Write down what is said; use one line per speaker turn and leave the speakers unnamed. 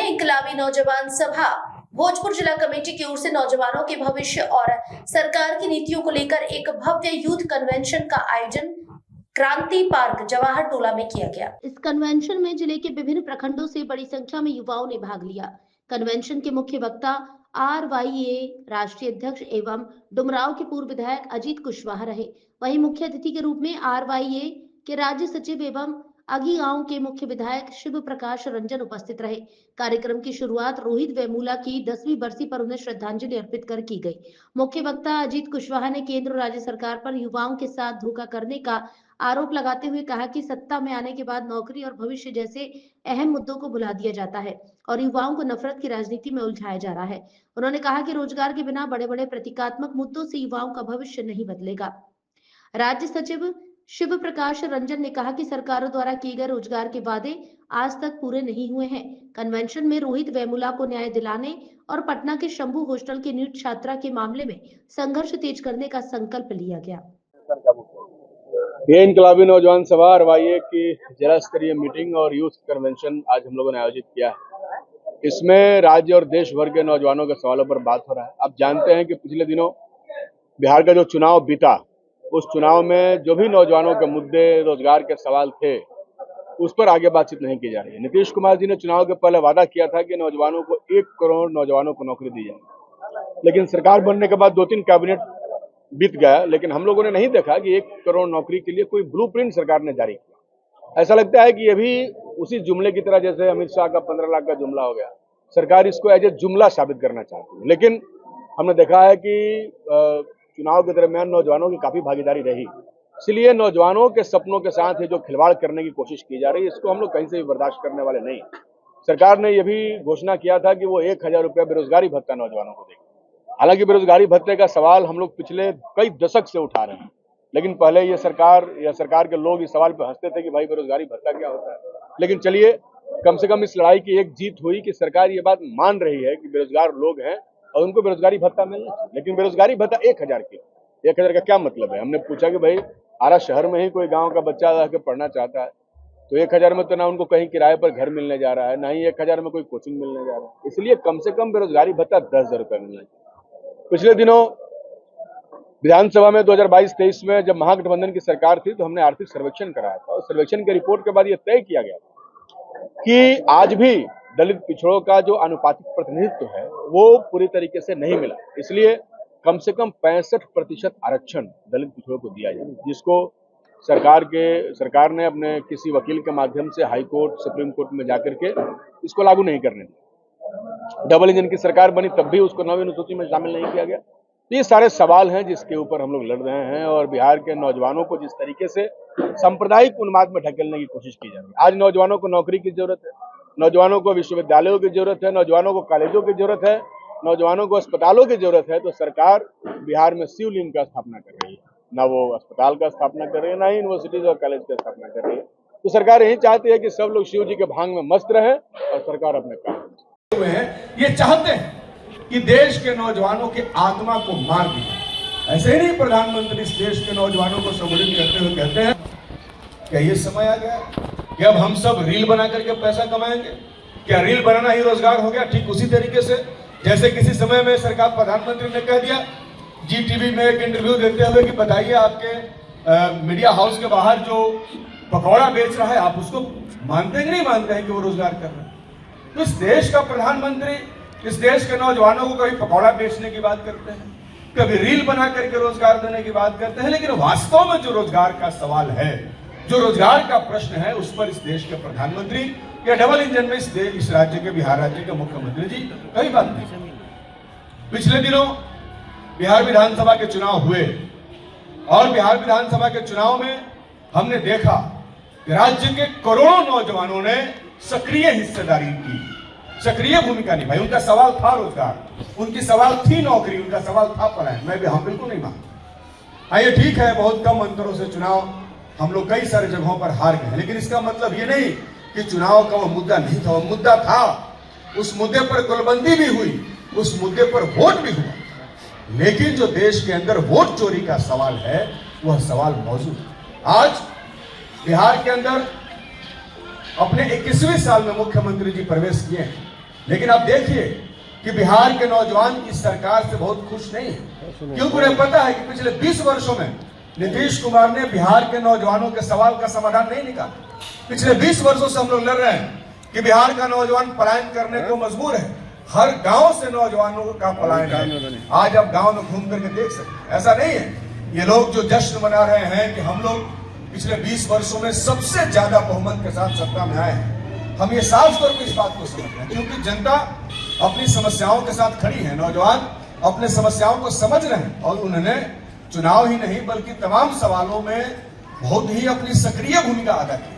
में इनकलाबी नौजवान सभा भोजपुर जिला कमेटी की ओर से नौजवानों के भविष्य और सरकार की नीतियों को लेकर एक भव्य यूथ कन्वेंशन का आयोजन क्रांति पार्क जवाहर टोला में किया गया। इस कन्वेंशन में जिले के विभिन्न प्रखंडों से बड़ी संख्या में युवाओं ने भाग लिया। कन्वेंशन के मुख्य वक्ता RYA राष्ट्रीय अध्यक्ष एवं डुमराव के पूर्व विधायक अजीत कुशवाहा रहे। वहीं मुख्य अतिथि के रूप में RYA के राज्य सचिव एवं अगी गांव के मुख्य विधायक शिव प्रकाश रंजन उपस्थित रहे। कार्यक्रम की शुरुआत रोहित वेमुला की 10वीं बरसी पर उन्हें श्रद्धांजलि अर्पित कर की गई। मुख्य वक्ता अजीत कुशवाहा ने केंद्र और राज्य सरकार पर युवाओं के साथ धोखा करने का आरोप लगाते हुए कहा कि सत्ता में आने के बाद नौकरी और भविष्य जैसे अहम मुद्दों को भुला दिया जाता है और युवाओं को नफरत की राजनीति में उलझाया जा रहा है। उन्होंने कहा कि रोजगार के बिना बड़े बड़े प्रतीकात्मक मुद्दों से युवाओं का भविष्य नहीं बदलेगा। राज्य सचिव शिव प्रकाश रंजन ने कहा कि सरकारों द्वारा किए गए रोजगार के वादे आज तक पूरे नहीं हुए हैं। कन्वेंशन में रोहित वेमुला को न्याय दिलाने और पटना के शंभू हॉस्टल की नीट छात्रा के मामले में संघर्ष तेज करने का संकल्प लिया गया।
ये इनकलाबी नौजवान सभा RYA की जिला स्तरीय मीटिंग और यूथ कन्वेंशन आज हम लोगों ने आयोजित किया है। इसमें राज्य और देश भर के नौजवानों के सवालों पर बात हो रहा है। आप जानते हैं कि पिछले दिनों बिहार का जो चुनाव बीता, उस चुनाव में जो भी नौजवानों के मुद्दे, रोजगार के सवाल थे, उस पर आगे बातचीत नहीं की जा रही है। नीतीश कुमार जी ने चुनाव के पहले वादा किया था कि नौजवानों को 1 करोड़ नौजवानों को नौकरी दी जाए, लेकिन सरकार बनने के बाद 2-3 कैबिनेट बीत गया, लेकिन हम लोगों ने नहीं देखा कि 1 करोड़ नौकरी के लिए कोई ब्लूप्रिंट सरकार ने जारी किया। ऐसा लगता है कि ये भी उसी जुमले की तरह जैसे अमित शाह का 15 लाख का जुमला हो गया, सरकार इसको एज ए जुमला साबित करना चाहती है। लेकिन हमने देखा है कि चुनाव के दरमियान नौजवानों की काफी भागीदारी रही, इसलिए नौजवानों के सपनों के साथ ये जो खिलवाड़ करने की कोशिश की जा रही है, इसको हम लोग कहीं से भी बर्दाश्त करने वाले नहीं। सरकार ने यह भी घोषणा किया था कि वो 1000 रुपया बेरोजगारी भत्ता नौजवानों को देगी। हालांकि बेरोजगारी भत्ते का सवाल हम लोग पिछले कई दशक से उठा रहे हैं, लेकिन पहले ये सरकार के लोग इस सवाल पर हंसते थे कि भाई बेरोजगारी भत्ता क्या होता है। लेकिन चलिए, कम से कम इस लड़ाई की एक जीत हुई कि सरकार ये बात मान रही है कि बेरोजगार लोग हैं और उनको बेरोजगारी भत्ता मिलना चाहिए। लेकिन बेरोजगारी भत्ता 1000 की, 1000 का क्या मतलब है? हमने पूछा कि भाई आरा शहर में ही कोई गांव का बच्चा आके पढ़ना चाहता है, तो 1000 में तो ना उनको कहीं किराए पर घर मिलने जा रहा है, ना ही 1000 में कोई कोचिंग मिलने जा रहा है। इसलिए कम से कम बेरोजगारी भत्ता 10,000 रुपया मिलना चाहिए। पिछले दिनों विधानसभा में 2022-23 में जब महागठबंधन की सरकार थी, तो हमने आर्थिक सर्वेक्षण कराया था और सर्वेक्षण के रिपोर्ट के बाद यह तय किया गया कि आज भी दलित पिछड़ों का जो आनुपातिक प्रतिनिधित्व है वो पूरी तरीके से नहीं मिला। इसलिए कम से कम 65% आरक्षण दलित पिछड़ों को दिया जाए, जिसको सरकार ने अपने किसी वकील के माध्यम से हाई कोर्ट, सुप्रीम कोर्ट में जाकर के इसको लागू नहीं करने दिया। डबल इंजन की सरकार बनी तब भी उसको 9वीं अनुसूची में शामिल नहीं किया गया। ये सारे सवाल हैं जिसके ऊपर हम लोग लड़ रहे हैं और बिहार के नौजवानों को जिस तरीके से सांप्रदायिक उन्माद में ढकेलने की कोशिश की जा रही है। आज नौजवानों को नौकरी की जरूरत है, नौजवानों को विश्वविद्यालयों की जरूरत है, नौजवानों को कॉलेजों की जरूरत है, नौजवानों को अस्पतालों की जरूरत है। तो सरकार बिहार में शिवलिंग का स्थापना कर रही है, ना वो अस्पताल का स्थापना कर रही है, ना ही यूनिवर्सिटीज और कॉलेज का स्थापना कर रही है। तो सरकार यही चाहती है कि सब लोग शिव जी के भांग में मस्त रहे और सरकार अपने काम
में ये चाहते हैं कि देश के नौजवानों के आत्मा को मार दिया। ऐसे ही नहीं, प्रधानमंत्री इस देश के नौजवानों को संबोधित करते हुए कहते हैं क्या ये समय आ गया कि अब हम सब रील बना करके पैसा कमाएंगे? क्या रील बनाना ही रोजगार हो गया? ठीक उसी तरीके से जैसे किसी समय में सरकार प्रधानमंत्री ने कह दिया GTV में एक इंटरव्यू देते हुए कि बताइए आपके मीडिया हाउस के बाहर जो पकौड़ा बेच रहा है, आप उसको मानते हैं कि नहीं मानते हैं कि वो रोजगार कर रहे हैं? तो इस देश का प्रधानमंत्री इस देश के नौजवानों को कभी पकौड़ा बेचने की बात करते हैं, कभी रील बना करके रोजगार देने की बात करते हैं, लेकिन वास्तव में जो रोजगार का सवाल है, जो रोजगार का प्रश्न है, उस पर इस देश के प्रधानमंत्री या डबल इंजन में इस राज्य के, बिहार राज्य के मुख्यमंत्री जी कई बात नहीं। पिछले दिनों बिहार विधानसभा के चुनाव हुए और बिहार विधानसभा के चुनाव में हमने देखा कि राज्य के करोड़ों नौजवानों ने सक्रिय हिस्सेदारी की, सक्रिय भूमिका निभाई। उनका सवाल था रोजगार, उनकी सवाल थी नौकरी, उनका सवाल था पलायन। मैं भी हम बिल्कुल नहीं मानता। हाँ, ये ठीक है, बहुत कम अंतरों से चुनाव हम लोग कई सारे जगहों पर हार गए, लेकिन इसका मतलब ये नहीं कि चुनाव का वो मुद्दा नहीं था। वो मुद्दा था, उस मुद्दे पर कुलबंदी भी हुई, उस मुद्दे पर वोट भी हुआ, लेकिन जो देश के अंदर वोट चोरी का सवाल है, वह सवाल मौजूद है। आज बिहार के अंदर अपने 21वें साल में मुख्यमंत्री जी प्रवेश किए हैं लेकिन अब देखिए कि बिहार के नौजवान इस सरकार से बहुत खुश नहीं है, क्योंकि उन्हें पता है कि पिछले 20 वर्षों में नीतीश कुमार ने बिहार के नौजवानों के सवाल का समाधान नहीं निकाला। पिछले 20 वर्षों से हम लोग लड़ रहे हैं कि बिहार का नौजवान पलायन करने को मजबूर है। हर गांव से नौजवानों का पलायन है। आज आप गांव में घूम करके देख सकते हैं, ऐसा नहीं है। ये लोग जो जश्न मना रहे हैं कि हम लोग पिछले 20 वर्षों में सबसे ज्यादा बहुमत के साथ सत्ता में आए हैं, हम ये साफ तौर पर इस बात को समझते हैं, क्योंकि जनता अपनी समस्याओं के साथ खड़ी है। नौजवान अपने समस्याओं को समझ रहे हैं और उन्होंने चुनाव ही नहीं बल्कि तमाम सवालों में बहुत ही अपनी सक्रिय भूमिका अदा की।